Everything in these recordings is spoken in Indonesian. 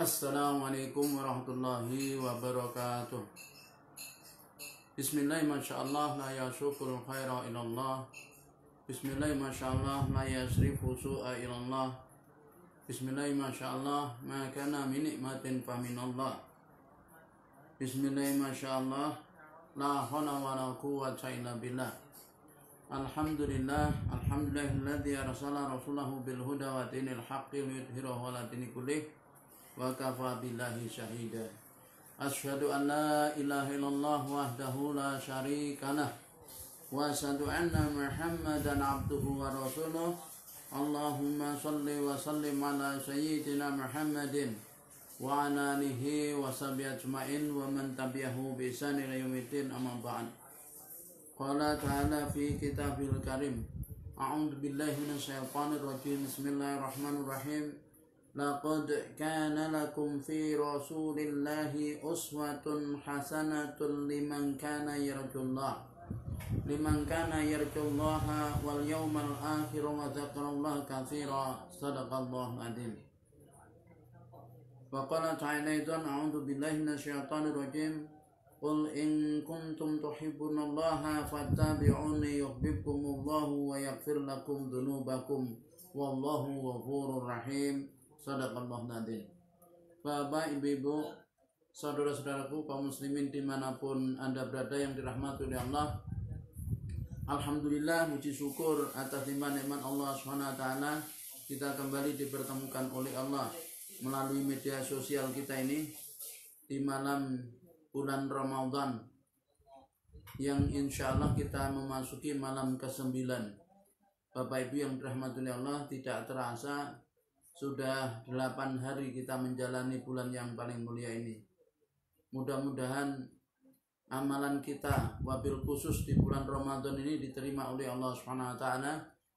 Assalamualaikum warahmatullahi wabarakatuh. Bismillah, masyaallah, la yasukul khaira ilallah. Bismillah, masyaallah, la yasrifu su'a ilallah. Bismillah, masyaallah, ma kana min nikmatin faminallah. Bismillah, masyaallah, la hawla wa la quwwata illa billah. Alhamdulillahilladzi arsala rasulahu bil huda wa dinil haqqi liyudhhirahu 'ala dini kullih wa kafa billahi syahida. Asyhadu an la ilaha illallah wahdahu la syarikalah wa asyhadu anna Muhammadan abduhu wa rasuluh. Allahumma shalli wa sallim ala sayyidina Muhammadin wa ala alihi wa sahbihi ajmain wa man tabi'ahu bi ihsan ila yaumiddin, amma ba'd. Qala ta'ala fi kitabil karim, a'udzu billahi minasyaitonir rajim. Bismillahirrahmanirrahim. Laqad kana lakum fi rasulillahi uswatun hasanatun liman kana yarjullaha wal yawmal akhir wa dzakarallaha katsira. Shadaqallahu adzim. Wa qala ta'ala aidan, a'udzu billahi minasyaitonir rajim. Qul in kuntum tuhibbunallaha fattabi'uni yuhibbukumullahu wa yaghfir lakum dzunubakum wallahu ghafurur rahim. Shadaqallahu adzim. Bapak, ibu-ibu, saudara-saudaraku kaum muslimin dimanapun Anda berada yang dirahmati oleh Allah, alhamdulillah, puji syukur atas nikmat Allah SWT. Kita kembali dipertemukan oleh Allah melalui media sosial kita ini di malam bulan Ramadan yang insya Allah kita memasuki malam ke-9. Bapak Ibu yang dirahmati oleh Allah, tidak terasa sudah 8 hari kita menjalani bulan yang paling mulia ini. Mudah-mudahan amalan kita wabil khusus di bulan Ramadan ini diterima oleh Allah SWT,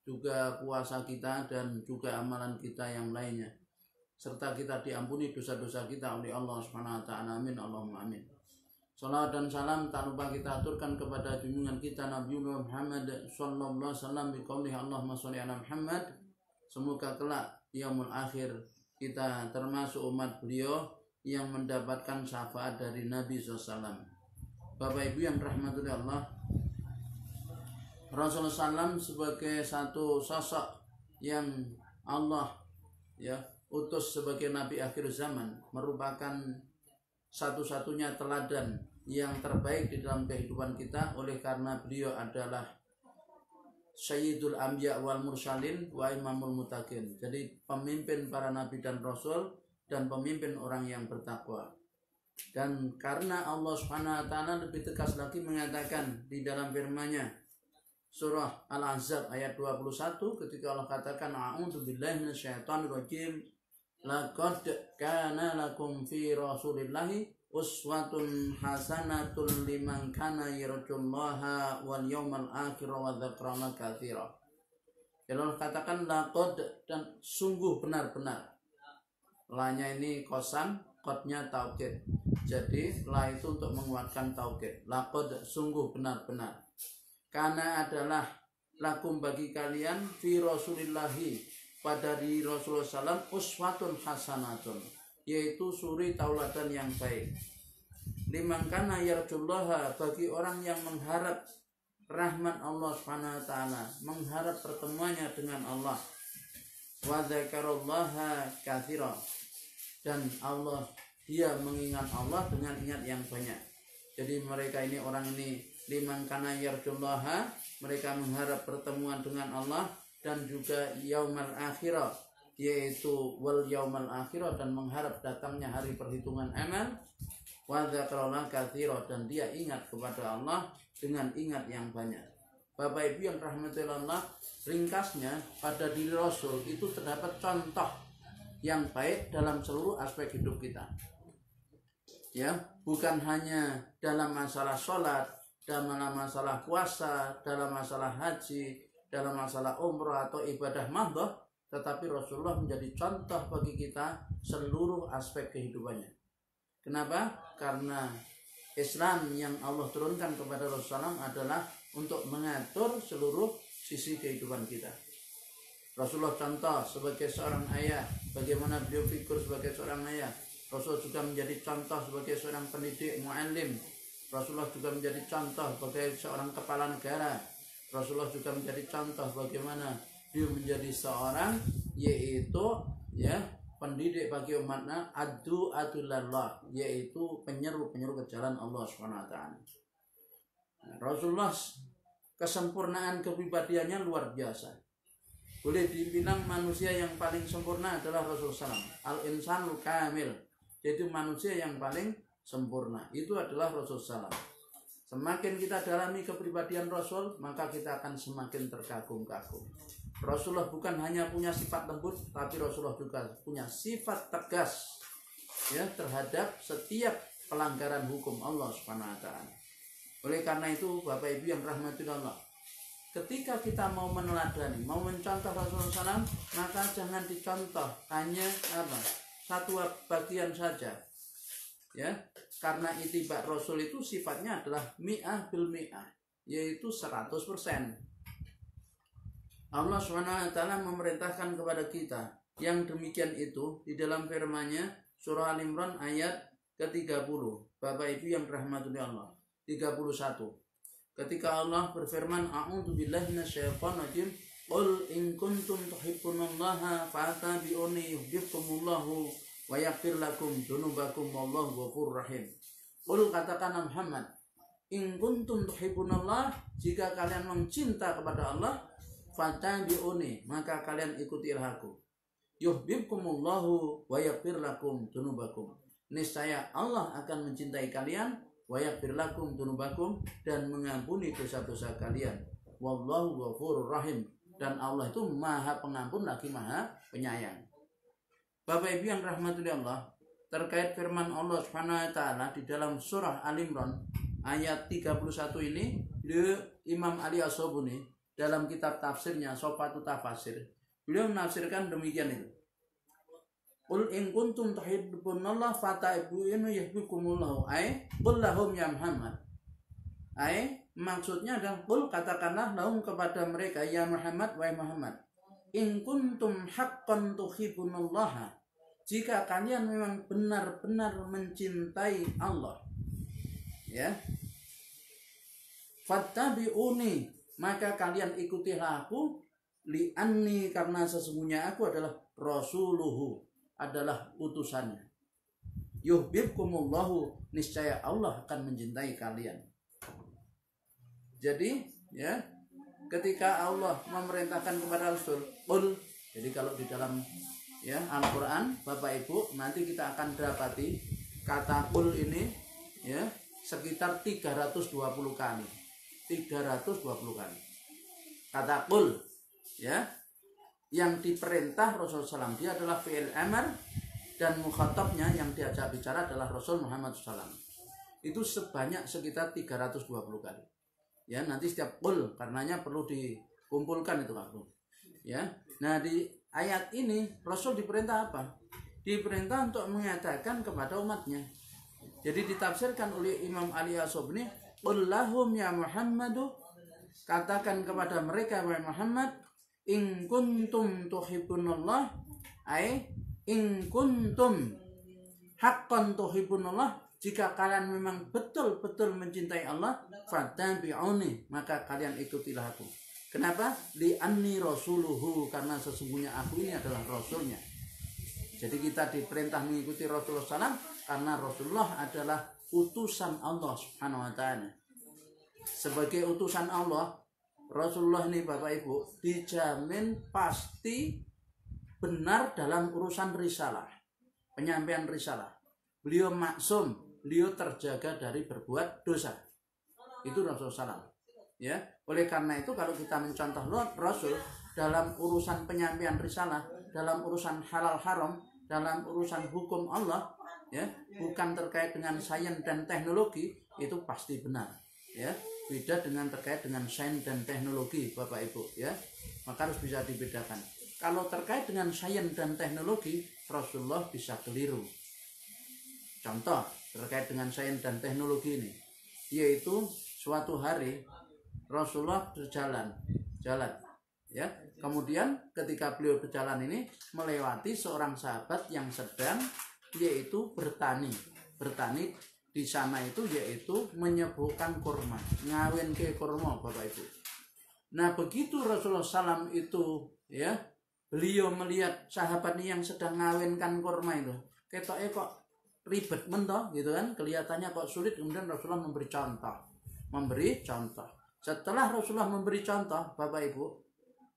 juga puasa kita dan juga amalan kita yang lainnya, serta kita diampuni dosa-dosa kita oleh Allah SWT. Amin, Allahumma amin. Salawat dan salam tak lupa kita aturkan kepada junjungan kita Nabi Muhammad sallallahu alaihi wasallam biqaulih Allahumma sholli ala Muhammad. Semoga kelak yaumul akhir kita termasuk umat beliau yang mendapatkan syafaat dari Nabi SAW. Bapak Ibu yang dirahmati Allah, Rasulullah SAW sebagai satu sosok yang Allah utus sebagai Nabi akhir zaman, merupakan satu-satunya teladan yang terbaik di dalam kehidupan kita, oleh karena beliau adalah Sayyidul Anbiya wal Mursalin wa Imamul Muttaqin. Jadi pemimpin para nabi dan rasul dan pemimpin orang yang bertakwa. Dan karena Allah Subhanahu wa taala lebih tegas lagi mengatakan di dalam firman-Nya surah Al-Ahzab ayat 21 ketika Allah katakan, a'udzu billahi minasyaitonir rajim. Laqad kana lakum fi rasulillahi uswatun hasanatun liman kana yarjullaha wal yawmal akhir wa dzakarallaha katsira. Allah katakan laqad, dan sungguh benar-benar. La-nya ini kosam, qad-nya taukid. Jadi la itu untuk menguatkan taukid. Laqad, sungguh benar-benar. Karena adalah lakum bagi kalian fi rasulillahi, pada diri Rasulullah SAW, uswatun hasanatun, yaitu suri tauladan yang baik. Liman kana yarjullaha, bagi orang yang mengharap rahmat Allah SWT, mengharap pertemuannya dengan Allah. Wa dzakarallaha katsira, dan Allah, dia mengingat Allah dengan ingat yang banyak. Jadi mereka ini, orang ini, liman kana yarjullaha, mereka mengharap pertemuan dengan Allah, dan juga yaumal akhirah, yaitu wal yaumal akhirah, dan mengharap datangnya hari perhitungan amal. Wa dzakarallaha katsira, dan dia ingat kepada Allah dengan ingat yang banyak. Bapak Ibu yang rahmati Allah, ringkasnya pada diri Rasul itu terdapat contoh yang baik dalam seluruh aspek hidup kita. Ya, bukan hanya dalam masalah sholat, dalam masalah puasa, dalam masalah haji, dalam masalah umrah atau ibadah mahdoh, tetapi Rasulullah menjadi contoh bagi kita seluruh aspek kehidupannya. Kenapa? Karena Islam yang Allah turunkan kepada Rasulullah adalah untuk mengatur seluruh sisi kehidupan kita. Rasulullah contoh sebagai seorang ayah, bagaimana beliau figur sebagai seorang ayah, Rasulullah juga menjadi contoh sebagai seorang pendidik mu'allim. Rasulullah juga menjadi contoh sebagai seorang kepala negara. Rasulullah juga menjadi contoh bagaimana dia menjadi seorang yaitu ya pendidik bagi umatnya, adullallah, yaitu penyeru ke jalan Allah Subhanahu wa taala. Rasulullah kesempurnaan kepribadiannya luar biasa. Boleh dibilang manusia yang paling sempurna adalah Rasulullah SAW. Al-insanul kamil, yaitu manusia yang paling sempurna. Itu adalah Rasulullah SAW. Semakin kita dalami kepribadian Rasul, maka kita akan semakin terkagum-kagum. Rasulullah bukan hanya punya sifat lembut, tapi Rasulullah juga punya sifat tegas ya terhadap setiap pelanggaran hukum Allah Subhanahu wa taala. Oleh karena itu, Bapak Ibu yang rahmati Allah, ketika kita mau meneladani, mau mencontoh Rasulullah SAW, maka jangan dicontoh hanya satu bagian saja. Ya, karena ittiba Rasul itu sifatnya adalah mi'ah bil mi'ah, yaitu 100%. Allah SWT memerintahkan kepada kita yang demikian itu di dalam firman-Nya surah Al-Imran ayat ke-30. Bapak Ibu yang rahmati Allah, 31. Ketika Allah berfirman, a'udzubillahi minasyaitonir rajim, qul in kuntum tuhibbunallaha fattabi'uni yuhibbukumullahu wa yaghfir lakum dzunubakum wallahu ghafurur rahim. Qul, katakan Muhammad, in kuntum tuhibbunallah, jika kalian mencinta kepada Allah, fattabi'uni, maka kalian ikutilah aku. Yuhibbukumullahu wa yaghfir lakum dzunubakum. Niscaya Allah akan mencintai kalian, wa yaghfir lakum dzunubakum, dan mengampuni dosa-dosa kalian. Wallahu ghafurur rahim, dan Allah itu Maha Pengampun lagi Maha Penyayang. Bapak Ibu yang rahmati Allah, terkait firman Allah Subhanahu wa taala di dalam surah Al-Imran ayat 31 ini, Imam Ali As-Sabuni dalam kitab tafsirnya Sofatut Tafasir, beliau menafsirkan demikian itu. Qul in kuntum tuhibbunallaha fattabi'uni yuhibbukumullahu, ay qul lahum ya Muhammad. Ay maksudnya adalah qul, katakanlah lahum kepada mereka ya Muhammad, wahai Muhammad, in kuntum haqqan tuhibbunallaha, jika kalian memang benar-benar mencintai Allah, ya, fattabi'uni, maka kalian ikutilah aku, li'anni, karena sesungguhnya aku adalah rasuluhu, adalah utusannya. Yuhibbukumullahu, niscaya Allah akan mencintai kalian. Jadi ya, ketika Allah memerintahkan kepada Rasul qul, jadi kalau di dalam ya Al-Qur'an, Bapak Ibu, nanti kita akan dapati kata qul ini ya sekitar 320 kali. 320 kali. Kata qul ya, yang diperintah Rasulullah SAW, dia adalah fi'il amr, dan mukhatabnya yang diajak bicara adalah Rasul Muhammad SAW. Itu sebanyak sekitar 320 kali. Ya, nanti setiap qul karenanya perlu dikumpulkan itu waktu. Ya. Nah, di ayat ini Rasul diperintah apa? Diperintah untuk mengatakan kepada umatnya. Jadi ditafsirkan oleh Imam Ali As-Sabuni, qul lahum ya Muhammadu, katakan kepada mereka wahai Muhammad, in kuntum tuhibbunallah, ay in kuntum haqqan tuhibbunallah, jika kalian memang betul-betul mencintai Allah, fattabi'uni, maka kalian ikutilah aku. Kenapa? Li'anni rasuluhu, karena sesungguhnya aku ini adalah rasulnya. Jadi kita diperintah mengikuti Rasulullah SAW karena Rasulullah adalah utusan Allah Subhanahu wa taala. Sebagai utusan Allah, Rasulullah ini Bapak Ibu dijamin pasti benar dalam urusan risalah, penyampaian risalah. Beliau maksum, beliau terjaga dari berbuat dosa. Itu Rasulullah SAW. Ya, oleh karena itu kalau kita mencontoh Rasul dalam urusan penyampaian risalah, dalam urusan halal haram, dalam urusan hukum Allah, ya, bukan terkait dengan sains dan teknologi, itu pasti benar. Ya, beda dengan terkait dengan sains dan teknologi, Bapak Ibu. Ya, maka harus bisa dibedakan. Kalau terkait dengan sains dan teknologi, Rasulullah bisa keliru. Contoh terkait dengan sains dan teknologi ini, yaitu suatu hari Rasulullah berjalan, ya. Kemudian ketika beliau berjalan ini melewati seorang sahabat yang sedang yaitu bertani. Bertani di sana itu yaitu menyebutkan kurma, ngawin ke kurma Bapak Ibu. Nah begitu Rasulullah SAW itu ya, beliau melihat sahabat ini yang sedang ngawinkan kurma itu, ketoknya kok ribet mentoh gitu kan, kelihatannya kok sulit. Kemudian Rasulullah memberi contoh. Setelah Rasulullah memberi contoh, Bapak Ibu,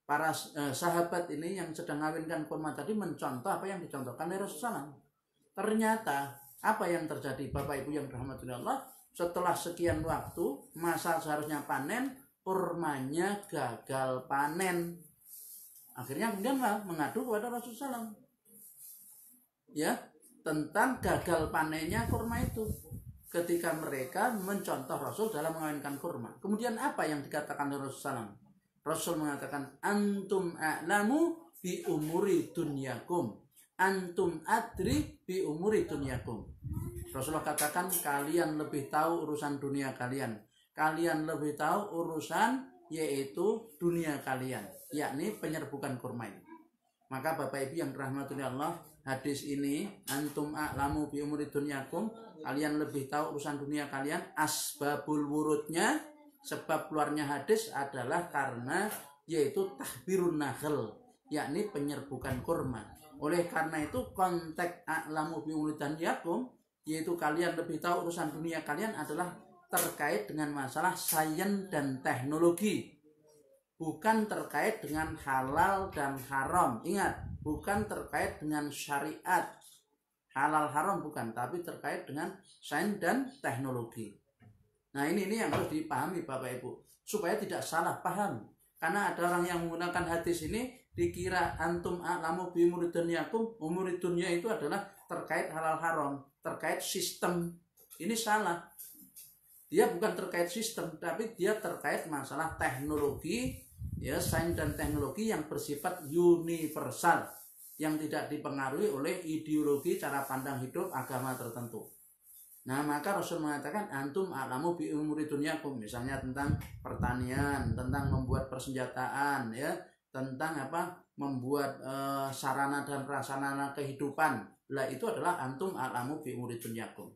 para sahabat ini yang sedang ngawinkan kurma tadi mencontoh apa yang dicontohkan oleh Rasulullah. Ternyata apa yang terjadi Bapak Ibu yang dirahmati Allah, setelah sekian waktu masa seharusnya panen, kurmanya gagal panen. Akhirnya kemudian mengadu kepada Rasulullah SAW ya, tentang gagal panennya kurma itu ketika mereka mencontoh Rasul dalam mengawinkan kurma. Kemudian apa yang dikatakan oleh Rasulullah SAW? Rasul mengatakan, antum a'lamu bi umuri dunyakum, antum adri bi umuri dunyakum. Rasulullah katakan, kalian lebih tahu urusan dunia kalian, kalian lebih tahu urusan yaitu dunia kalian, yakni penyerbukan kurma ini. Maka Bapak Ibu yang dirahmati Allah, hadis ini, antum a'lamu bi umuri dunyakum, kalian lebih tahu urusan dunia kalian, asbabul wurudnya, sebab keluarnya hadis adalah karena yaitu tahbirun nahl, yakni penyerbukan kurma. Oleh karena itu konteks a'lamu bi umuri dunyakum, yaitu kalian lebih tahu urusan dunia kalian, adalah terkait dengan masalah sains dan teknologi, bukan terkait dengan halal dan haram. Ingat, bukan terkait dengan syariat halal haram, bukan, tapi terkait dengan sains dan teknologi. Nah ini yang harus dipahami Bapak Ibu, supaya tidak salah paham. Karena ada orang yang menggunakan hadis ini dikira antum a'lamu bi umuri dunyakum, umuri dunya itu adalah terkait halal haram, terkait sistem. Ini salah. Dia bukan terkait sistem, tapi dia terkait masalah teknologi, ya, sains dan teknologi yang bersifat universal, yang tidak dipengaruhi oleh ideologi, cara pandang hidup, agama tertentu. Nah maka Rasul mengatakan antum a'lamu bi umuri dunyakum, misalnya tentang pertanian, tentang membuat persenjataan, ya, tentang apa, membuat sarana dan prasarana kehidupan. Lah itu adalah antum a'lamu bi umuri dunyakum.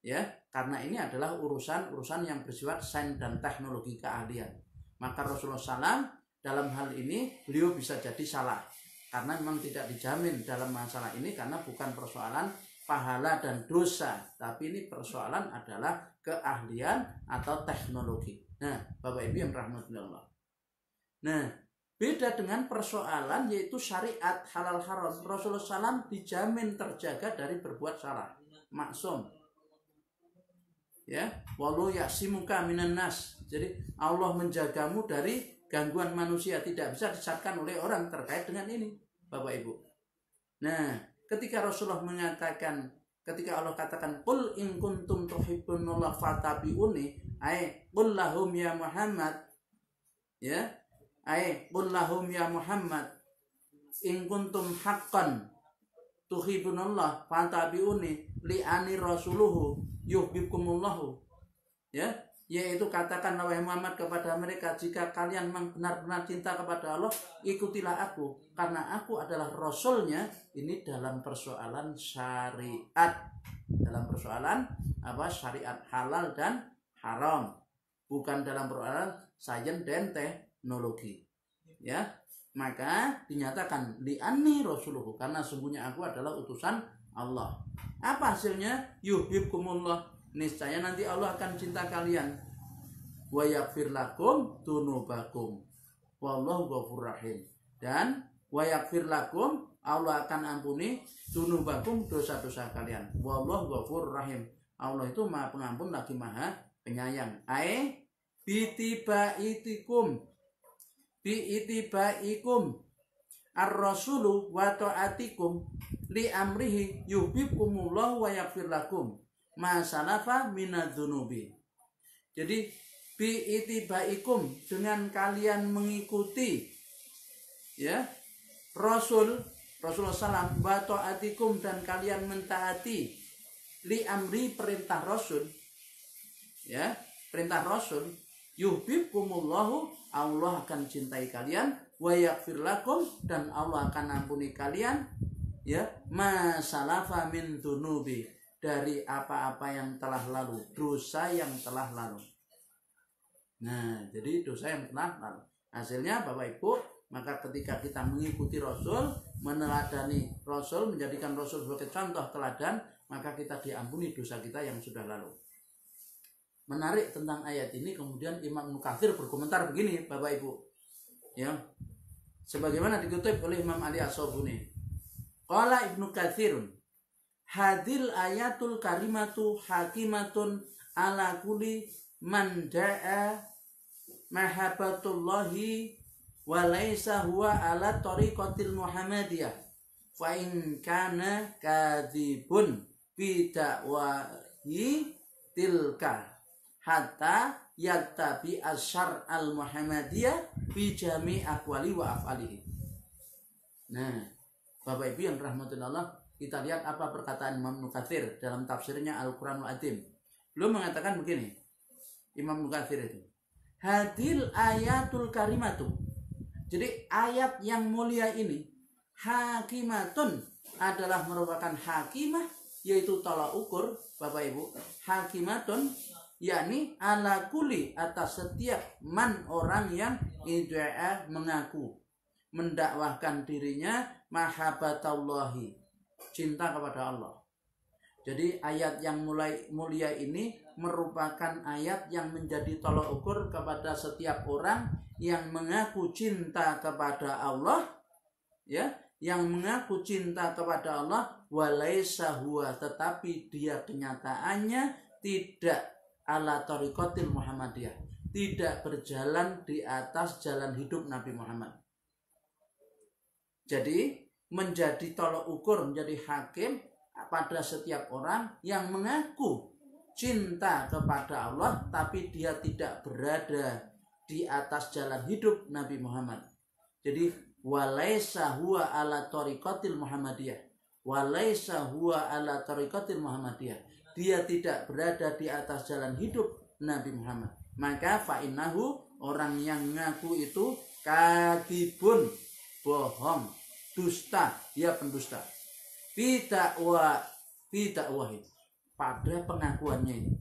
Ya, karena ini adalah urusan yang bersifat sains dan teknologi keahlian. Maka Rasulullah SAW dalam hal ini beliau bisa jadi salah, karena memang tidak dijamin dalam masalah ini, karena bukan persoalan pahala dan dosa, tapi ini persoalan adalah keahlian atau teknologi. Nah Bapak Ibu yang rahmatullah, nah beda dengan persoalan yaitu syariat halal haram. Rasulullah SAW dijamin terjaga dari berbuat salah, maksum, ya, walau yasimuka minan nas. Jadi Allah menjagamu dari gangguan manusia, tidak bisa disahkan oleh orang terkait dengan ini Bapak Ibu. Nah ketika Rasulullah mengatakan, ketika Allah katakan qul in kuntum tuhibbunallah fattabi'uni, qul lahum ya Muhammad, ya, qul lahum ya Muhammad in kuntum haqqan tuhibbunallah fattabi'uni li'ani rasuluhu yuhibbukumullahu, ya, yaitu katakan wahai Muhammad kepada mereka, jika kalian memang benar-benar cinta kepada Allah, ikutilah aku, karena aku adalah Rasulnya. Ini dalam persoalan syariat, dalam persoalan apa, syariat halal dan haram, bukan dalam persoalan sains dan teknologi, ya. Maka dinyatakan li'anni rasuluhu, karena sungguhnya aku adalah utusan Allah. Apa hasilnya? Yuhibbukumullah, niscaya nanti Allah akan cinta kalian. Wa yaghfir lakum dzunubakum wallahu ghafurur rahim. Dan wa yaghfir lakum, Allah akan ampuni dzunubakum, dosa-dosa kalian. Wallahu ghafurur rahim, Allah itu Maha Pengampun lagi Maha Penyayang. Bitibaikum ar-rasulu wa ta'atikum li amrihi yuhibbukumullahu wa yaghfir lakum ma salafa minadz-dzunubi. Jadi bi'itibaikum, dengan kalian mengikuti, ya, Rasulullah SAW, wa ta'atikum, dan kalian mentaati li amri, perintah Rasul, ya, perintah Rasul, yuhibbukumullahu, Allah akan cintai kalian, wa yaghfir lakum, dan Allah akan ampuni kalian, ya masalafa min dunubi, dari apa-apa yang telah lalu, dosa yang telah lalu. Nah, jadi dosa yang telah lalu. Hasilnya Bapak Ibu, maka ketika kita mengikuti Rasul, meneladani Rasul, menjadikan Rasul sebagai contoh teladan, maka kita diampuni dosa kita yang sudah lalu. Menarik tentang ayat ini, kemudian Imam Ibnu Katsir berkomentar begini, Bapak Ibu, ya, sebagaimana dikutip oleh Imam Ali As-Sabuni. Qala Ibnu Katsir, hadil ayatul karimatu hakimatun ala kulli man da'a mahabbatullahi wa laisa huwa ala tariqatil muhammadiyah fa in kana kadzibun bi da'wahi tilka hatta yattabi asyar al muhammadiyah bi jami' aqwali wa af'alihi. Nah, Bapak Ibu yang rahmatullah Allah, kita lihat apa perkataan Imam Ibnu Katsir dalam tafsirnya Al-Qur'anul Azim. Beliau mengatakan begini, Imam Ibnu Katsir itu, hadil ayatul karimatu. Jadi ayat yang mulia ini, hakimatun, adalah merupakan hakimah, yaitu tolak ukur, Bapak Ibu. Hakimatun, yakni ala kuli, atas setiap man, orang yang idda'a, mengaku, mendakwahkan dirinya mahabbatallahi, cinta kepada Allah. Jadi ayat yang mulia ini merupakan ayat yang menjadi tolak ukur kepada setiap orang yang mengaku cinta kepada Allah, ya, yang mengaku cinta kepada Allah, walaisa huwa, tetapi dia kenyataannya tidak ala tariqatil Muhammadiyah, tidak berjalan di atas jalan hidup Nabi Muhammad. Jadi menjadi tolak ukur, menjadi hakim pada setiap orang yang mengaku cinta kepada Allah tapi dia tidak berada di atas jalan hidup Nabi Muhammad. Jadi walaisa huwa ala tariqatil Muhammadiyah, walaisa huwa ala tariqatil Muhammadiyah, dia tidak berada di atas jalan hidup Nabi Muhammad. Maka fa'innahu, orang yang mengaku itu kadibun, bohong, dusta, dia pendusta. Bidakwahi, pada pengakuannya itu,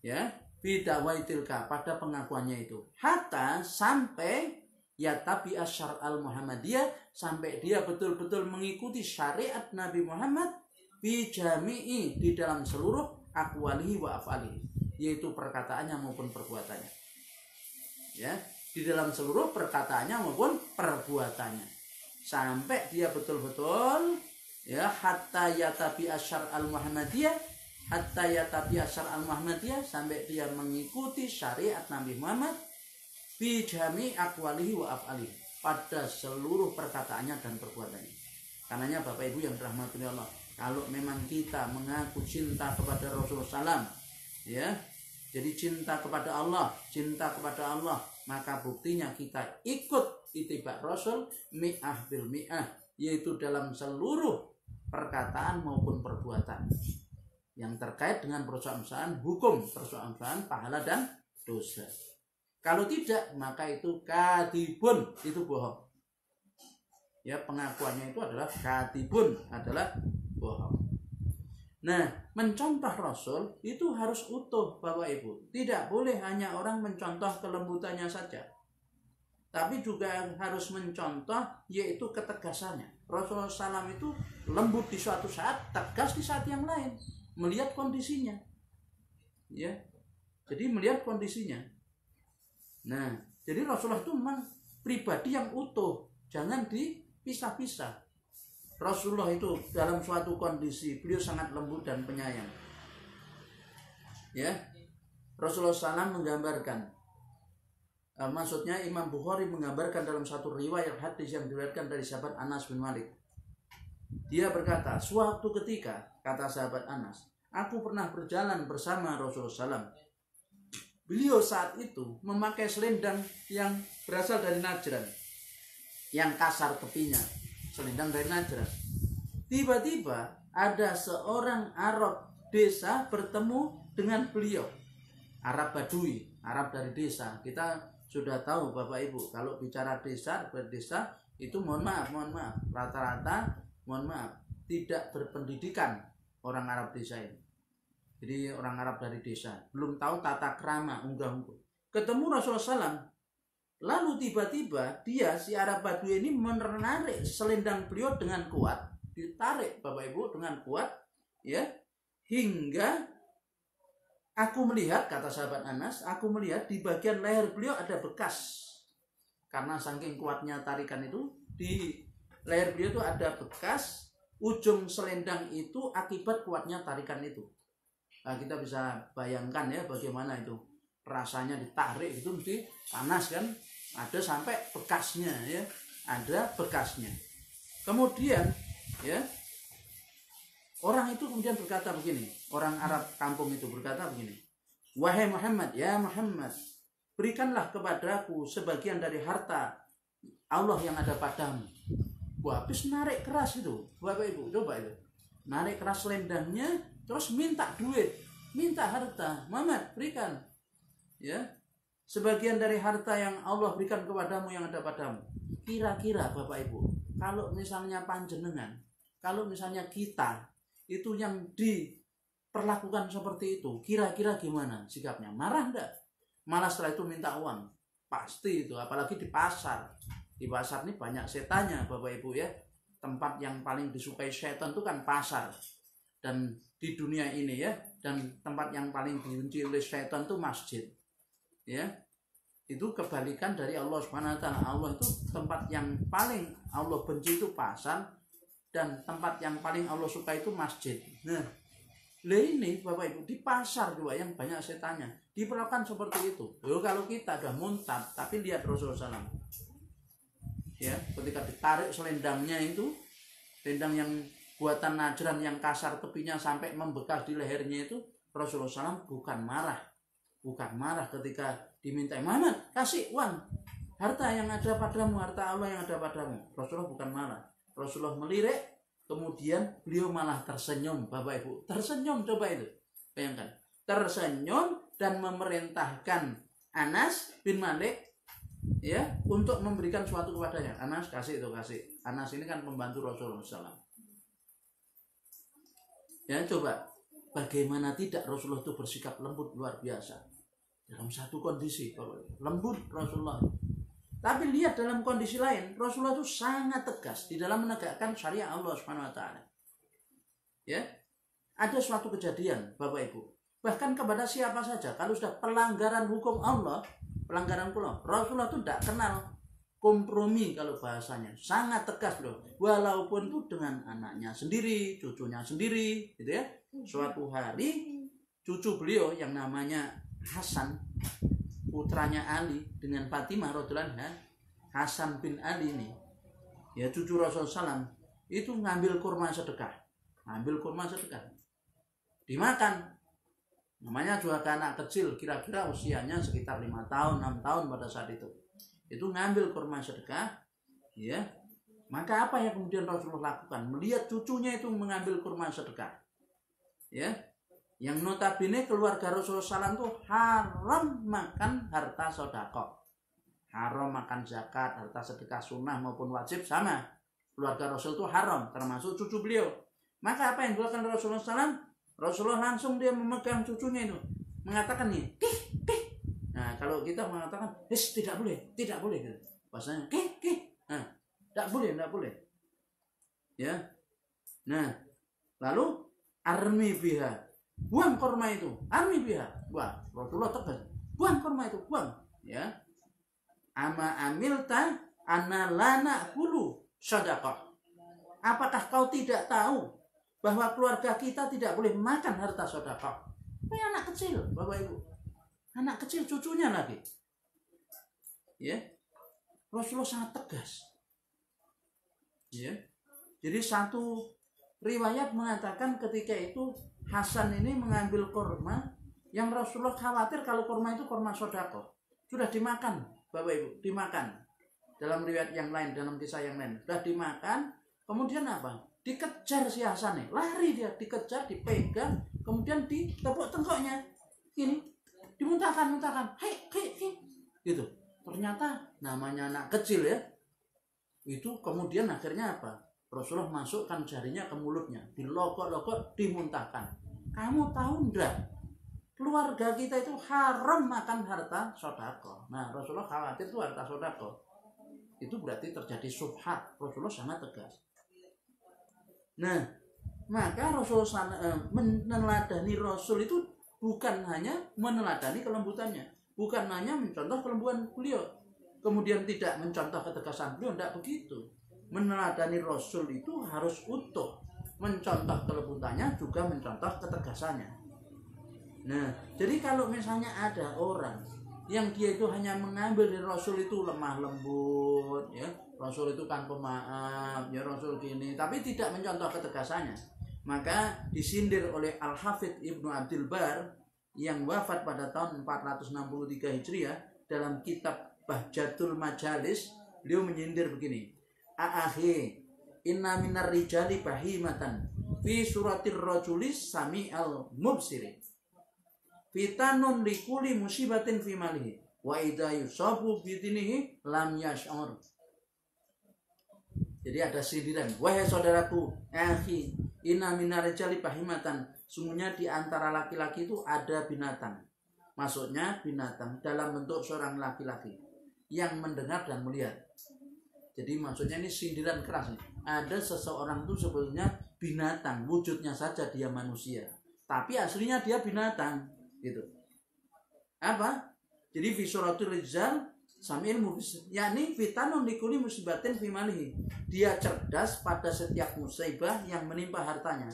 ya, bidakwahi tilka, pada pengakuannya itu, hatta, sampai ya tabi asyar al Muhammadiyah, sampai dia betul-betul mengikuti syariat Nabi Muhammad bijami'i, di dalam seluruh aqwalihi wa af'alihi, yaitu perkataannya maupun perbuatannya, ya, di dalam seluruh perkataannya maupun perbuatannya, sampai dia betul-betul, ya, hatta yatabi asyar al Muhammadiyah, hatta yatabi asyar al Muhammadiyah, sampai dia mengikuti syariat Nabi Muhammad bi jami' aqwalihi wa af'alihi, pada seluruh perkataannya dan perbuatannya. Karenanya Bapak Ibu yang dirahmati Allah, kalau memang kita mengaku cinta kepada Rasulullah SAW, ya, jadi cinta kepada Allah, maka buktinya kita ikut ittiba Rasul mi'ah bil mi'ah, yaitu dalam seluruh perkataan maupun perbuatan yang terkait dengan persoalan hukum, persoalan pahala dan dosa. Kalau tidak, maka itu kadibun, itu bohong. Ya, pengakuannya itu adalah kadibun, adalah bohong. Nah, mencontoh Rasul itu harus utuh, Bapak Ibu. Tidak boleh hanya orang mencontoh kelembutannya saja, tapi juga harus mencontoh yaitu ketegasannya. Rasulullah SAW itu lembut di suatu saat, tegas di saat yang lain, melihat kondisinya, ya. Jadi melihat kondisinya. Nah, jadi Rasulullah itu memang pribadi yang utuh, jangan dipisah-pisah. Rasulullah itu dalam suatu kondisi beliau sangat lembut dan penyayang, ya. Rasulullah SAW menggambarkan, maksudnya Imam Bukhari menggambarkan dalam satu riwayat hadis yang diriwayatkan dari sahabat Anas bin Malik. Dia berkata, suatu ketika, kata sahabat Anas, aku pernah berjalan bersama Rasulullah SAW. Beliau saat itu memakai selendang yang berasal dari Najran, yang kasar tepinya, selendang dari Najran. Tiba-tiba ada seorang Arab desa bertemu dengan beliau, Arab Badui, Arab dari desa. Kita sudah tahu Bapak Ibu, kalau bicara desa itu mohon maaf, rata-rata mohon maaf, tidak berpendidikan orang Arab desa ini. Jadi orang Arab dari desa, belum tahu tata krama, unggah-ungguh. Ketemu Rasulullah SAW, lalu tiba-tiba dia, si Arab Badui ini menarik selendang beliau dengan kuat, ditarik Bapak Ibu dengan kuat, ya, hingga aku melihat, kata sahabat Anas, aku melihat di bagian leher beliau ada bekas. Karena saking kuatnya tarikan itu, di leher beliau itu ada bekas, ujung selendang itu akibat kuatnya tarikan itu. Nah, kita bisa bayangkan ya bagaimana itu rasanya ditarik itu mesti panas kan, ada sampai bekasnya ya, ada bekasnya. Kemudian ya, orang itu kemudian berkata begini, orang Arab kampung itu berkata begini, wahai Muhammad, ya Muhammad, berikanlah kepadaku sebagian dari harta Allah yang ada padamu. Wah, habis narik keras itu, Bapak Ibu, coba itu, narik keras selendangnya, terus minta duit, minta harta. Muhammad, berikan ya sebagian dari harta yang Allah berikan kepadamu yang ada padamu. Kira-kira Bapak Ibu, kalau misalnya panjenengan, kalau misalnya kita itu yang diperlakukan seperti itu, kira-kira gimana sikapnya? Marah enggak? Malah setelah itu minta uang, pasti itu. Apalagi di pasar, di pasar ini banyak setannya Bapak Ibu ya. Tempat yang paling disukai setan itu kan pasar. Dan di dunia ini ya, dan tempat yang paling dibenci oleh setan itu masjid ya. Itu kebalikan dari Allah Subhanahu wa taala. Allah itu tempat yang paling Allah benci itu pasar, dan tempat yang paling Allah suka itu masjid. Nah, ini Bapak Ibu di pasar juga yang banyak setannya diperlakukan seperti itu. Loh, kalau kita udah muntah, tapi lihat Rasulullah SAW ya, ketika ditarik selendangnya itu, selendang yang buatan Najran yang kasar tepinya sampai membekas di lehernya itu, Rasulullah SAW bukan marah ketika diminta, Muhammad kasih uang, harta yang ada padamu, harta Allah yang ada padamu. Rasulullah bukan marah, Rasulullah melirik, kemudian beliau malah tersenyum. Bapak Ibu, tersenyum, coba itu bayangkan, tersenyum dan memerintahkan Anas bin Malik ya untuk memberikan sesuatu kepadanya. Anas kasih itu, kasih. Anas ini kan pembantu Rasulullah SAW. Ya, coba bagaimana tidak Rasulullah itu bersikap lembut luar biasa dalam satu kondisi, lembut Rasulullah. Tapi lihat dalam kondisi lain, Rasulullah itu sangat tegas di dalam menegakkan syariat Allah Subhanahu wa taala. Ya. Ada suatu kejadian, Bapak Ibu. Bahkan kepada siapa saja, kalau sudah pelanggaran hukum Allah, pelanggaran hukum, Rasulullah itu tidak kenal kompromi kalau bahasanya. Sangat tegas loh. Walaupun itu dengan anaknya sendiri, cucunya sendiri, gitu ya. Suatu hari cucu beliau yang namanya Hasan, putranya Ali dengan Fatimah radhiyallahu anha, Hasan bin Ali ini ya cucu Rasulullah SAW, itu ngambil kurma sedekah, dimakan. Namanya juga anak kecil, kira-kira usianya sekitar 5 tahun 6 tahun pada saat itu ngambil kurma sedekah ya. Maka apa yang kemudian Rasulullah lakukan? Melihat cucunya itu mengambil kurma sedekah ya, yang notabene keluarga Rasulullah SAW itu haram makan harta sedekah, haram makan zakat, harta sedekah sunnah maupun wajib sama. Keluarga Rasul itu haram, termasuk cucu beliau. Maka apa yang dilakukan Rasulullah SAW? Rasulullah langsung dia memegang cucunya itu, mengatakan nih, kih. Nah, kalau kita mengatakan, tidak boleh gitu. Bahasanya, kih. Nah, tidak boleh. Ya. Nah, lalu armi biha, buang kurma itu, armi biha. Wah, Rasulullah tegas, buang kurma itu, buang. Ya. Ama amilta anna lana hulu sadaqah. Apakah kau tidak tahu bahwa keluarga kita tidak boleh makan harta sedekah? Ini anak kecil, Bapak Ibu. Anak kecil, cucunya lagi. Ya. Rasulullah sangat tegas. Ya. Jadi satu riwayat mengatakan ketika itu Hasan ini mengambil kurma yang Rasulullah khawatir kalau kurma itu kurma sedekah. Sudah dimakan, Bapak Ibu, dimakan. Dalam riwayat yang lain, dalam kisah yang lain, sudah dimakan. Kemudian apa? Dikejar si Hasan nih, lari dia, dikejar, dipegang, kemudian ditepuk tengkoknya, ini dimuntahkan, hei, gitu. Ternyata namanya anak kecil ya, itu kemudian akhirnya apa? Rasulullah masukkan jarinya ke mulutnya, dilokok-lokok, dimuntahkan. Kamu tahu enggak, keluarga kita itu haram makan harta sodako. Nah, Rasulullah khawatir itu harta sodako. Itu berarti terjadi subhat. Rasulullah sangat tegas. Nah, maka Rasulullah meneladani Rasul itu bukan hanya meneladani kelembutannya, bukan hanya mencontoh kelembutan beliau, kemudian tidak mencontoh ketegasan beliau, tidak begitu. Meneladani Rasul itu harus utuh, mencontoh kelembutannya juga mencontoh ketegasannya. Nah, jadi kalau misalnya ada orang yang dia itu hanya mengambil dari Rasul itu lemah lembut, ya, Rasul itu kan pemaaf, ya Rasul gini, tapi tidak mencontoh ketegasannya, maka disindir oleh Al-Hafidh Ibnu Abdul Bar yang wafat pada tahun 463 Hijriah dalam kitab Bahjatul Majalis. Beliau menyindir begini, "A'ahi, inna minar rijali bahimatan fi suratir rajulis sami'al mubsiri fitanun likuli musibatin fi malihi wa idza yusabu bidinihi lam yash'ur." Jadi ada sindiran, wahai saudaraku, akhi, inna minar rijali bahimatan, sungguhnya di antara laki-laki itu ada binatang. Maksudnya binatang dalam bentuk seorang laki-laki yang mendengar dan melihat. Jadi maksudnya ini sindiran keras nih. Ada seseorang itu sebetulnya binatang, wujudnya saja dia manusia, tapi aslinya dia binatang. Gitu. Apa? Jadi fisuratul rizal samil mubis, yakni fitanun likuli musibatin fi malihi. Dia cerdas pada setiap musibah yang menimpa hartanya.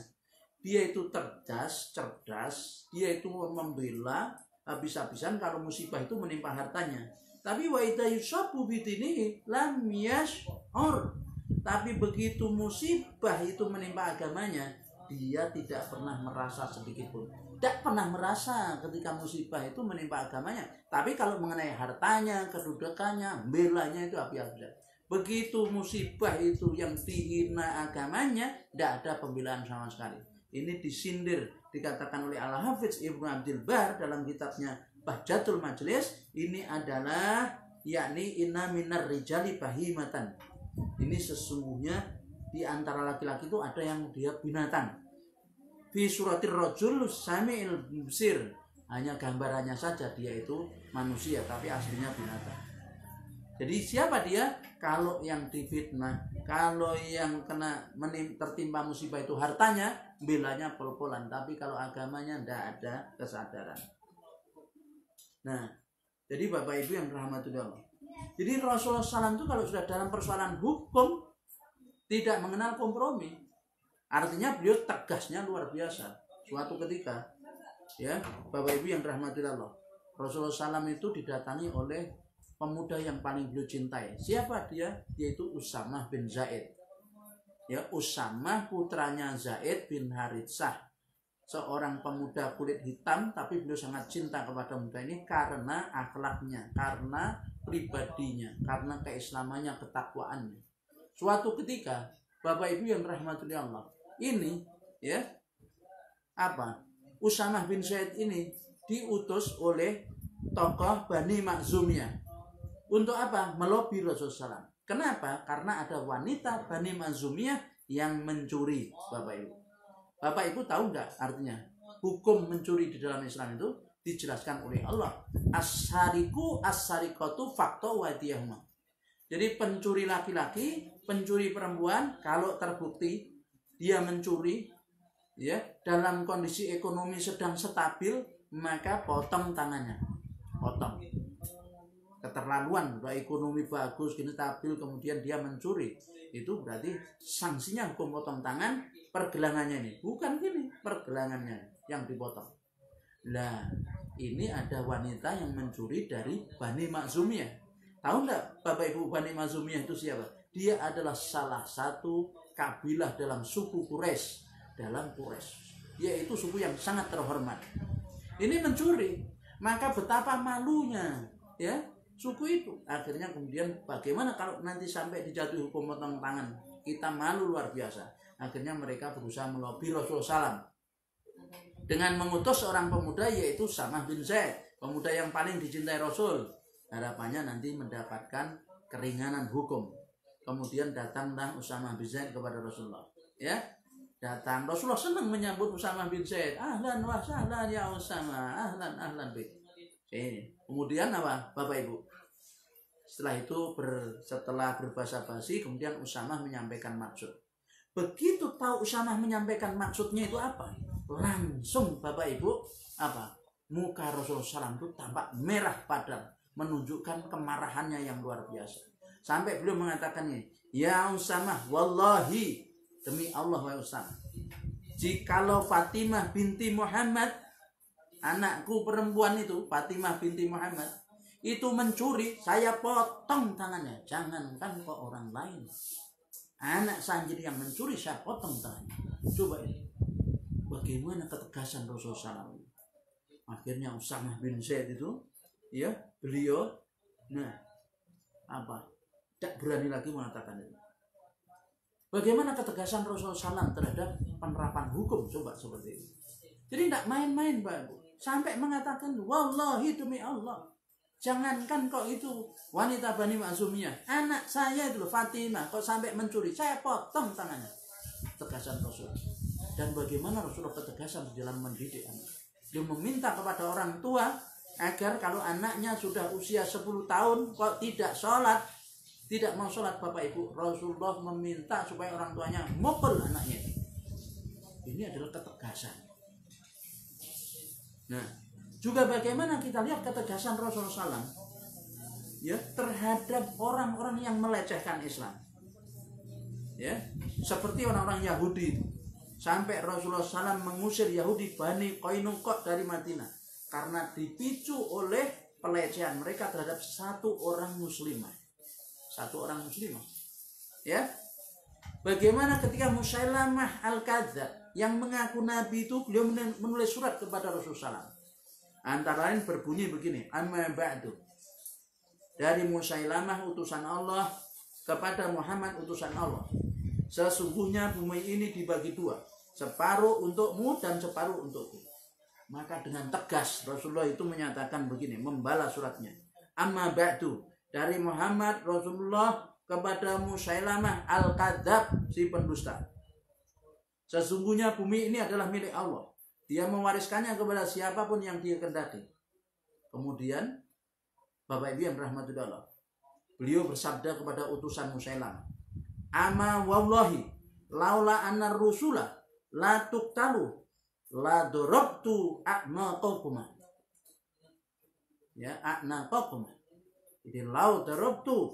Dia itu cerdas, dia itu membela habis-habisan kalau musibah itu menimpa hartanya. Tapi wa idza yusabu bidinihi lam yash'ur. Tapi begitu musibah itu menimpa agamanya, dia tidak pernah merasa sedikit pun. Tidak pernah merasa ketika musibah itu menimpa agamanya. Tapi kalau mengenai hartanya, kedudukannya, belanya itu habis-habisan. Begitu musibah itu yang dihina agamanya, tidak ada pembelaan sama sekali. Ini disindir, dikatakan oleh Al-Hafidz Ibnu Abdul Bar dalam kitabnya Bahjatul Majalis. Ini adalah yakni inna minar rijali bahimatan. Ini sesungguhnya di antara laki-laki itu ada yang dia binatang. Fi suratir rajul sami'il mubsir, hanya gambarannya saja dia itu manusia tapi aslinya binatang. Jadi siapa dia? Kalau yang difitnah, kalau yang tertimpa musibah itu hartanya, belanya pol-polan, tapi kalau agamanya tidak ada kesadaran. Nah, jadi Bapak Ibu yang rahmati Allah. Jadi Rasulullah SAW itu kalau sudah dalam persoalan hukum tidak mengenal kompromi. Artinya beliau tegasnya luar biasa. Suatu ketika, ya Bapak Ibu yang rahmati Allah, Rasulullah SAW itu didatangi oleh pemuda yang paling beliau cintai. Siapa dia? Yaitu Usamah bin Zaid. Ya, Usamah putranya Zaid bin Haritsah, seorang pemuda kulit hitam, tapi beliau sangat cinta kepada pemuda ini karena akhlaknya, karena pribadinya, karena keislamannya, ketakwaannya. Suatu ketika, Bapak Ibu yang rahmati Allah, ini ya Usamah bin Zaid ini diutus oleh tokoh Bani Makhzumiyah untuk apa? Melobi Rasulullah SAW. Kenapa? Karena ada wanita Bani Makhzumiyah yang mencuri. Bapak Ibu tahu nggak artinya hukum mencuri di dalam Islam itu? Dijelaskan oleh Allah, as-sariqu as-sariqatu faqtu wadiyahuma. Jadi pencuri laki-laki, pencuri perempuan, kalau terbukti dia mencuri ya dalam kondisi ekonomi sedang stabil, maka potong tangannya. Potong. Keterlaluan, ekonomi bagus, gini stabil, kemudian dia mencuri, itu berarti sanksinya hukum potong tangan, pergelangannya ini. Bukan gini, pergelangannya yang dipotong. Nah, ini ada wanita yang mencuri dari Bani Makhzumiyah. Tahu enggak Bapak Ibu Bani Makhzumiyah itu siapa? Dia adalah salah satu kabilah dalam suku Quraisy, yaitu suku yang sangat terhormat. Ini mencuri, maka betapa malunya ya suku itu. Akhirnya kemudian bagaimana kalau nanti sampai dijatuhi hukum potong tangan, kita malu luar biasa. Akhirnya mereka berusaha melobi Rasulullah SAW dengan mengutus seorang pemuda, yaitu Usamah bin Zaid, pemuda yang paling dicintai Rasul. Harapannya nanti mendapatkan keringanan hukum. Kemudian datanglah Usamah bin Zaid kepada Rasulullah. Ya, datang. Rasulullah senang menyambut Usamah bin Zaid. Ahlan wa sahlan ya Usamah. Ahlan bin. Kemudian apa, Bapak Ibu? Setelah itu setelah berbahasa basi, kemudian Usamah menyampaikan maksud. Begitu tahu Usamah menyampaikan maksudnya itu apa, langsung Bapak Ibu apa? Muka Rasulullah SAW itu tampak merah padam, menunjukkan kemarahannya yang luar biasa. Sampai beliau mengatakan ini, ya Usamah, wallahi, demi Allah wa Usamah, jikalau Fatimah binti Muhammad, anakku perempuan itu, Fatimah binti Muhammad, itu mencuri, saya potong tangannya. Jangankan kok orang lain, anak sendiri yang mencuri, saya potong tangannya. Coba ini, bagaimana ketegasan Rasulullah SAW. Akhirnya Usamah bin Zaid itu, ya, beliau, tidak berani lagi mengatakan itu. Bagaimana ketegasan Rasulullah SAW terhadap penerapan hukum, coba seperti itu. Jadi tidak main-main, Pak Ibu. Sampai mengatakan, wallahi demi Allah, jangankan kok itu wanita Bani Maksumiyah, anak saya itu Fatimah, kok sampai mencuri, saya potong tangannya. Tegasan Rasul. Dan bagaimana Rasulullah ketegasan di dalam mendidik anak. Dia meminta kepada orang tua agar kalau anaknya sudah usia 10 tahun kok tidak sholat, tidak mau sholat, Bapak Ibu, Rasulullah meminta supaya orang tuanya mukul anaknya. Ini adalah ketegasan. Nah, juga bagaimana kita lihat ketegasan Rasulullah SAW, ya, terhadap orang-orang yang melecehkan Islam, ya, seperti orang-orang Yahudi. Sampai Rasulullah SAW mengusir Yahudi Bani Qainuqa dari Madinah karena dipicu oleh pelecehan mereka terhadap satu orang muslimah. Ya. Bagaimana ketika Musailamah Al-Kadzab yang mengaku nabi itu, beliau menulis surat kepada Rasulullah SAW. Antara lain berbunyi begini, amma ba'du. Dari Musailamah utusan Allah kepada Muhammad utusan Allah. Sesungguhnya bumi ini dibagi dua, separuh untukmu dan separuh untukku. Maka dengan tegas Rasulullah itu menyatakan begini, membalas suratnya. Amma ba'du, dari Muhammad Rasulullah kepada Musailamah Al-Kadzab, si pendusta. Sesungguhnya bumi ini adalah milik Allah. Dia mewariskannya kepada siapapun yang dia kehendaki. Kemudian Bapak Ibu yang rahmati Allah, beliau bersabda kepada utusan Musailamah, ama wallahi laula anna rusula la tuqtalu la darabtu a'naqakum. Ya, a'naqakum. Jadi lau darabtu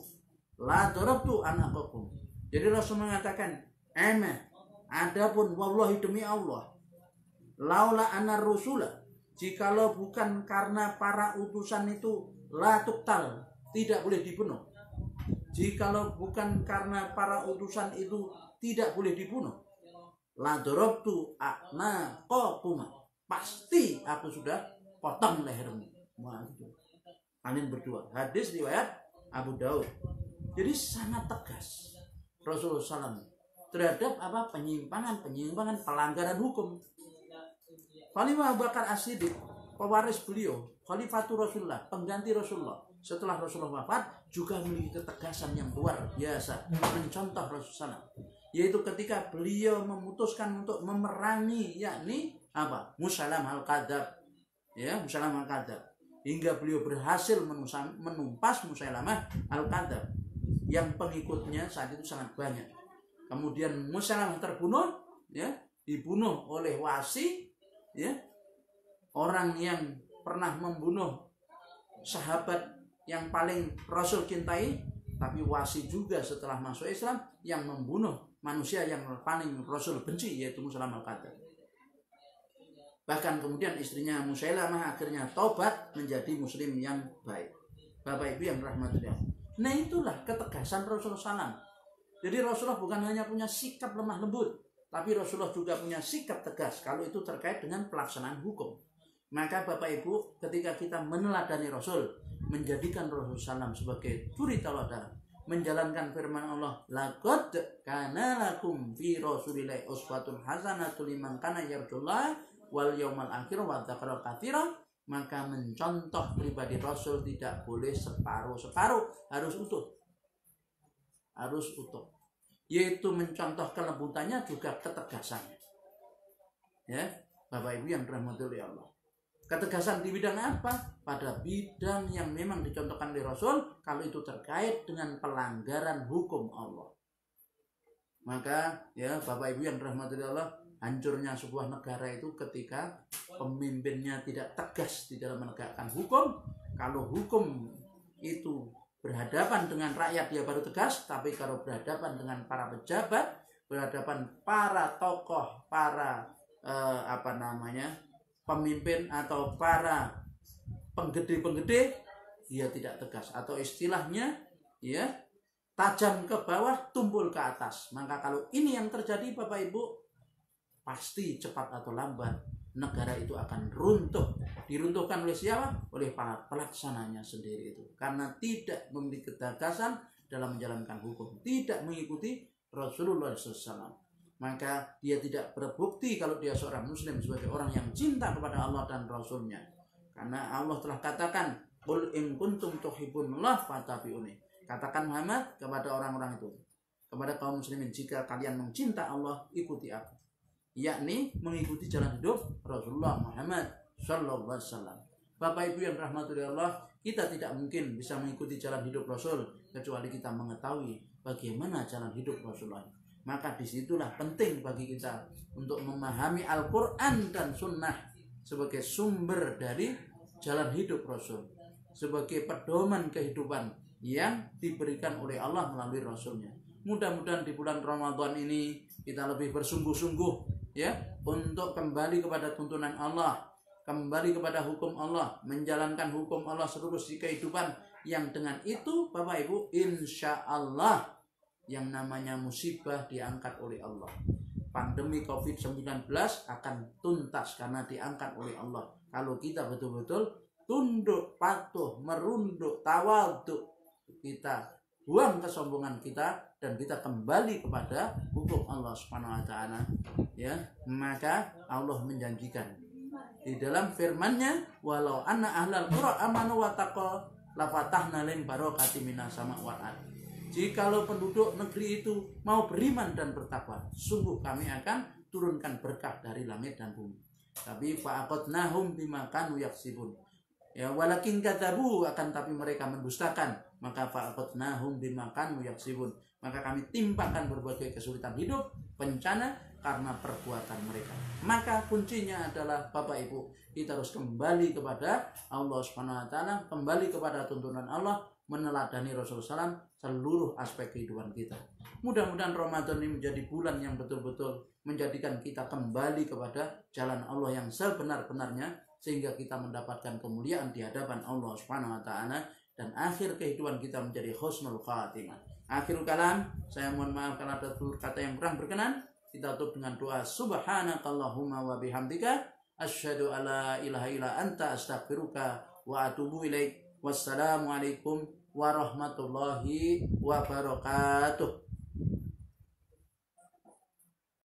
la darabtu a'naqakum. Jadi Rasul mengatakan, adapun wallahi demi Allah, laula anna rusula, jikalau bukan karena para utusan itu la tuqtal, tidak boleh dibunuh. Jikalau bukan karena para utusan itu tidak boleh dibunuh, la darabtu a'naqakum, pasti aku sudah potong lehermu. Kalian berdua. Hadis riwayat Abu Daud. Jadi sangat tegas Rasulullah SAW terhadap apa, penyimpangan, pelanggaran hukum. Khalifah Abu Bakar As-Siddiq, pewaris beliau, Khalifatul Rasulullah, pengganti Rasulullah setelah Rasulullah wafat, juga memiliki ketegasan yang luar biasa mencontoh Rasulullah SAW, yaitu ketika beliau memutuskan untuk memerangi, yakni apa, Musailamah Al-Kadzab, ya, Musailamah Al-Kadzab, hingga beliau berhasil menumpas Musailamah Al-Kadzab yang pengikutnya saat itu sangat banyak. Kemudian Musailamah terbunuh, ya, dibunuh oleh Wasi, ya, orang yang pernah membunuh sahabat yang paling Rasul cintai. Tapi Wasi juga setelah masuk Islam yang membunuh manusia yang paling Rasul benci, yaitu Musailamah Al-Kadzab. Bahkan kemudian istrinya Musailamah akhirnya tobat menjadi muslim yang baik. Bapak Ibu yang rahmatullah. Nah, itulah ketegasan Rasulullah SAW. Jadi Rasulullah bukan hanya punya sikap lemah lembut, tapi Rasulullah juga punya sikap tegas kalau itu terkait dengan pelaksanaan hukum. Maka Bapak Ibu, ketika kita meneladani Rasul, menjadikan Rasulullah SAW sebagai suri tauladan, menjalankan firman Allah, laqad kana lakum fi rasulillahi uswatun hasanatun liman kana yarjullaha wal yaumal akhir wa dzakara katsiran, maka mencontoh pribadi Rasul tidak boleh separuh-separuh, harus utuh. harus utuh. Yaitu mencontoh kelembutannya juga ketegasannya. Ya, Bapak Ibu yang dirahmati oleh Allah. Ketegasan di bidang apa? Pada bidang yang memang dicontohkan oleh Rasul, kalau itu terkait dengan pelanggaran hukum Allah. Maka ya Bapak Ibu yang dirahmati oleh Allah, hancurnya sebuah negara itu ketika pemimpinnya tidak tegas di dalam menegakkan hukum. Kalau hukum itu berhadapan dengan rakyat dia baru tegas, tapi kalau berhadapan dengan para pejabat, berhadapan para tokoh, para pemimpin atau para penggede-penggede, dia tidak tegas, atau istilahnya ya tajam ke bawah, tumpul ke atas. Maka kalau ini yang terjadi Bapak Ibu, pasti cepat atau lambat negara itu akan runtuh. Diruntuhkan oleh siapa? Oleh para pelaksananya sendiri itu. Karena tidak memiliki ketegasan dalam menjalankan hukum, tidak mengikuti Rasulullah SAW. Maka dia tidak berbukti kalau dia seorang muslim sebagai orang yang cinta kepada Allah dan Rasulnya. Karena Allah telah katakan, qul in kuntum tuhibbunallah fattabi'uni. Katakan Muhammad kepada orang-orang itu, kepada kaum muslimin, jika kalian mencinta Allah, ikuti aku. Yakni mengikuti jalan hidup Rasulullah Muhammad sallallahu alaihi wasallam. Bapak Ibu yang rahmatullahi Allah, kita tidak mungkin bisa mengikuti jalan hidup Rasul kecuali kita mengetahui bagaimana jalan hidup Rasulullah. Maka disitulah penting bagi kita untuk memahami Al-Quran dan Sunnah sebagai sumber dari jalan hidup Rasul, sebagai pedoman kehidupan yang diberikan oleh Allah melalui Rasulnya. Mudah-mudahan di bulan Ramadan ini kita lebih bersungguh-sungguh ya untuk kembali kepada tuntunan Allah, kembali kepada hukum Allah, menjalankan hukum Allah seluruh kehidupan, yang dengan itu Bapak Ibu insya Allah yang namanya musibah diangkat oleh Allah. Pandemi COVID-19 akan tuntas karena diangkat oleh Allah. Kalau kita betul-betul tunduk, patuh, merunduk, tawadhu, kita buang kesombongan kita dan kita kembali kepada hukum Allah Subhanahu wa taala, ya, maka Allah menjanjikan di dalam firman-Nya, walau anna ahlal qura amanu wa taqwa la fatahna lahum barakatim minas sama' wal ardh. Jikalau penduduk negeri itu mau beriman dan bertakwa, sungguh kami akan turunkan berkah dari langit dan bumi. Tapi fa'aqadnahum bima kanu yaksibun. Ya, walakin kadzabu, akan tapi mereka mendustakan, maka fa'aqadnahum bima kanu yaksibun. Maka kami timpakan berbagai kesulitan hidup, bencana karena perbuatan mereka. Maka kuncinya adalah Bapak Ibu, kita harus kembali kepada Allah Subhanahu wa taala, kembali kepada tuntunan Allah, meneladani Rasulullah SAW seluruh aspek kehidupan kita. Mudah-mudahan Ramadan ini menjadi bulan yang betul-betul menjadikan kita kembali kepada jalan Allah yang sebenar-benarnya, sehingga kita mendapatkan kemuliaan di hadapan Allah Subhanahu wa taala dan akhir kehidupan kita menjadi husnul khatimah. Akhirul kalam, saya mohon maaf kalau ada kata yang kurang berkenan. Kita tutup dengan doa subhanakallahumma wa bihamdika asyhadu alla ilaha illa anta astaghfiruka wa atubu ilaik. Wassalamualaikum warahmatullahi wabarakatuh.